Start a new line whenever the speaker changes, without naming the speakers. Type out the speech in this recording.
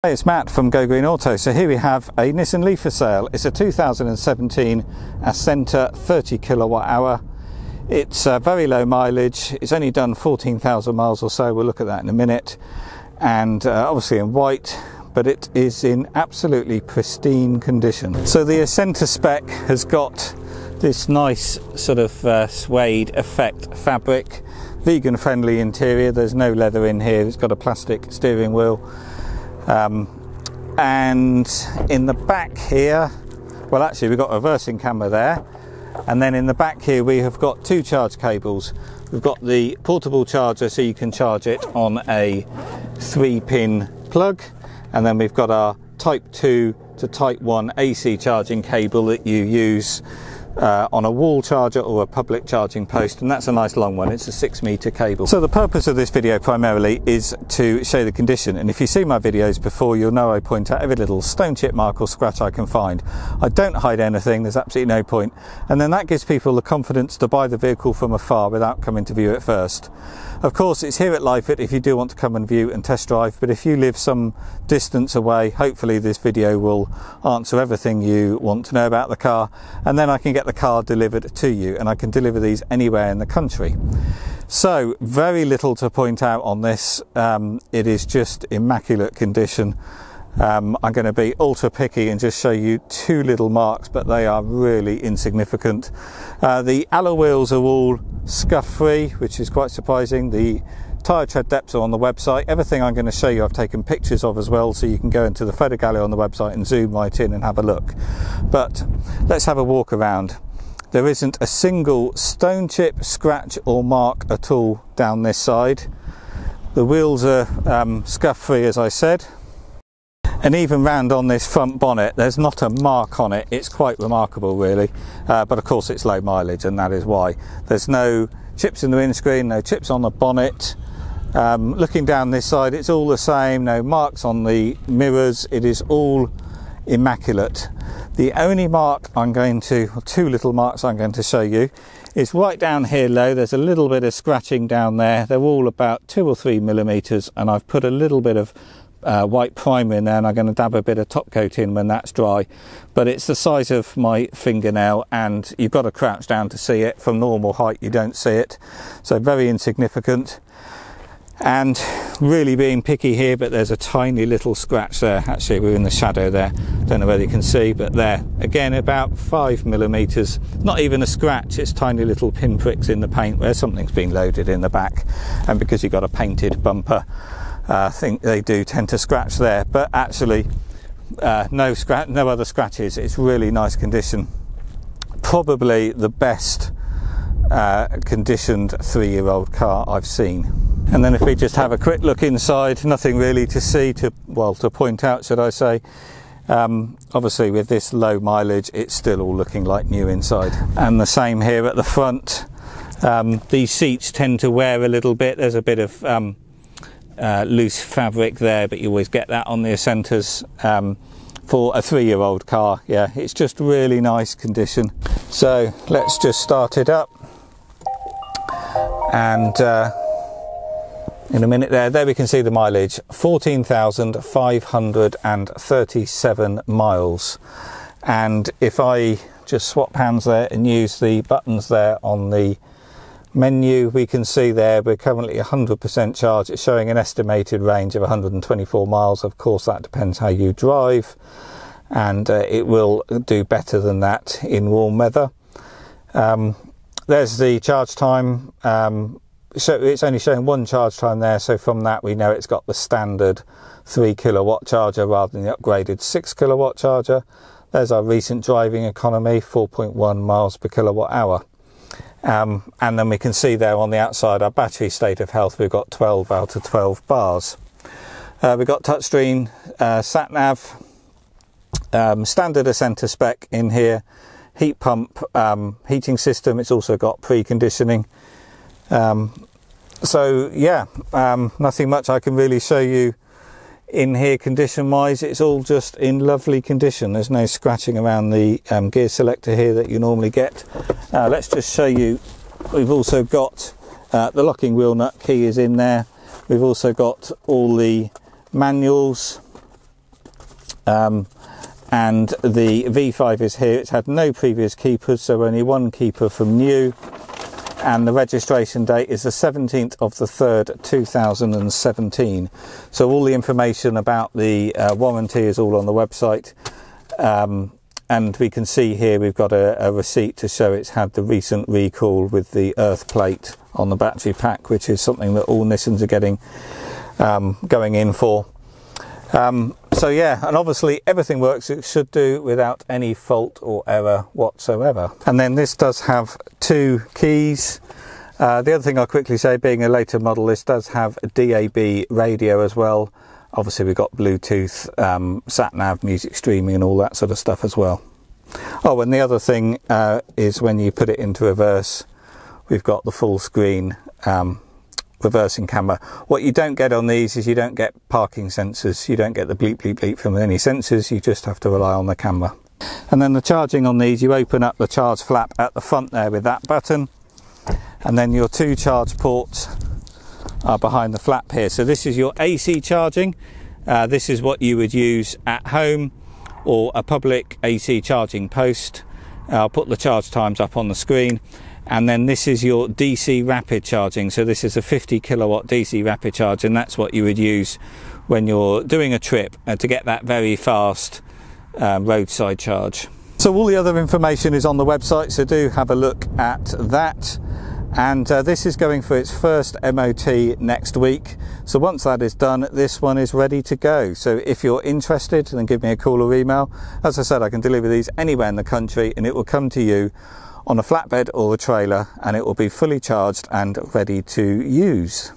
Hey, it's Matt from Go Green Auto. So here we have a Nissan Leaf for sale. It's a 2017 Acenta 30 kilowatt hour. It's very low mileage. It's only done 14,000 miles or so. We'll look at that in a minute. And obviously in white, but it is in absolutely pristine condition. So the Acenta spec has got this nice sort of suede effect fabric, vegan friendly interior. There's no leather in here. It's got a plastic steering wheel. And in the back here, well, actually we've got a reversing camera there, and then in the back here we have got two charge cables. We've got the portable charger, so you can charge it on a 3-pin plug, and then we've got our type 2 to type 1 AC charging cable that you use on a wall charger or a public charging post, and that's a nice long one. It's a 6-meter cable. So the purpose of this video primarily is to show the condition, and if you see my videos before, you'll know I point out every little stone chip mark or scratch I can find. I don't hide anything. There's absolutely no point, and then that gives people the confidence to buy the vehicle from afar without coming to view it first. Of course, it's here at Lifeit if you do want to come and view and test drive, but if you live some distance away, hopefully this video will answer everything you want to know about the car, and then I can get the car delivered to you, and I can deliver these anywhere in the country. So very little to point out on this. It is just immaculate condition. I'm going to be ultra picky and just show you two little marks, but they are really insignificant. The alloy wheels are all scuff free, which is quite surprising. The tyre tread depths are on the website. Everything I'm going to show you I've taken pictures of as well, so you can go into the photo gallery on the website and zoom right in and have a look. But let's have a walk around. There isn't a single stone chip, scratch or mark at all down this side. The wheels are scuff free, as I said. And even round on this front bonnet, there's not a mark on it. It's quite remarkable, really. But of course it's low mileage, and that is why. There's no chips in the windscreen, no chips on the bonnet. Looking down this side, it's all the same. No marks on the mirrors. It is all immaculate. The only mark two little marks I'm going to show you, is right down here low. There's a little bit of scratching down there. They're all about 2 or 3 millimeters, and I've put a little bit of white primer in there, and I'm going to dab a bit of top coat in when that's dry, but it's the size of my fingernail, and you've got to crouch down to see it. From normal height you don't see it, so very insignificant. And really being picky here, but there's a tiny little scratch there. Actually, we're in the shadow there, don't know whether you can see, but there again, about 5 millimeters. Not even a scratch, it's tiny little pinpricks in the paint where something's been loaded in the back, and because you've got a painted bumper, I think they do tend to scratch there, but actually no other scratches. It's really nice condition. Probably the best conditioned 3-year-old car I've seen. And then if we just have a quick look inside, nothing really to see, to point out, should I say. Obviously with this low mileage, it's still all looking like new inside. And the same here at the front. These seats tend to wear a little bit. There's a bit of loose fabric there, but you always get that on the Acentas for a 3-year-old car. Yeah, it's just really nice condition. So let's just start it up, and in a minute there we can see the mileage, 14,537 miles. And if I just swap hands there and use the buttons there on the menu, we can see there we're currently 100% charged. It's showing an estimated range of 124 miles. Of course that depends how you drive, and it will do better than that in warm weather. There's the charge time. So it's only showing one charge time there, so from that we know it's got the standard 3 kilowatt charger rather than the upgraded 6 kilowatt charger. There's our recent driving economy, 4.1 miles per kilowatt hour. And then we can see there on the outside our battery state of health. We've got 12 out of 12 bars. We've got touchscreen, sat nav, standard Acenta spec in here, heat pump, heating system. It's also got preconditioning. So yeah, nothing much I can really show you in here condition wise. It's all just in lovely condition. There's no scratching around the gear selector here that you normally get. Let's just show you, we've also got the locking wheel nut key is in there. We've also got all the manuals and the V5 is here. It's had no previous keepers, so only one keeper from new, and the registration date is the 17th of the 3rd 2017. So all the information about the warranty is all on the website, and we can see here we've got a receipt to show it's had the recent recall with the earth plate on the battery pack, which is something that all Nissans are getting going in for. So yeah, and obviously everything works it should do without any fault or error whatsoever. And then this does have 2 keys. The other thing I'll quickly say, being a later model, this does have a DAB radio as well. Obviously we've got Bluetooth, sat-nav, music streaming and all that sort of stuff as well. Oh, and the other thing is when you put it into reverse, we've got the full screen reversing camera. What you don't get on these is you don't get parking sensors, you don't get the bleep bleep bleep from any sensors, you just have to rely on the camera. And then the charging on these, you open up the charge flap at the front there with that button, and then your 2 charge ports are behind the flap here. So this is your AC charging. This is what you would use at home or a public AC charging post. I'll put the charge times up on the screen. And then this is your DC rapid charging. So this is a 50 kilowatt DC rapid charge, and that's what you would use when you're doing a trip to get that very fast roadside charge. So all the other information is on the website, so do have a look at that. And this is going for its first MOT next week. So once that is done, this one is ready to go. So if you're interested, then give me a call or email. As I said, I can deliver these anywhere in the country, and it will come to you on a flatbed or a trailer, and it will be fully charged and ready to use.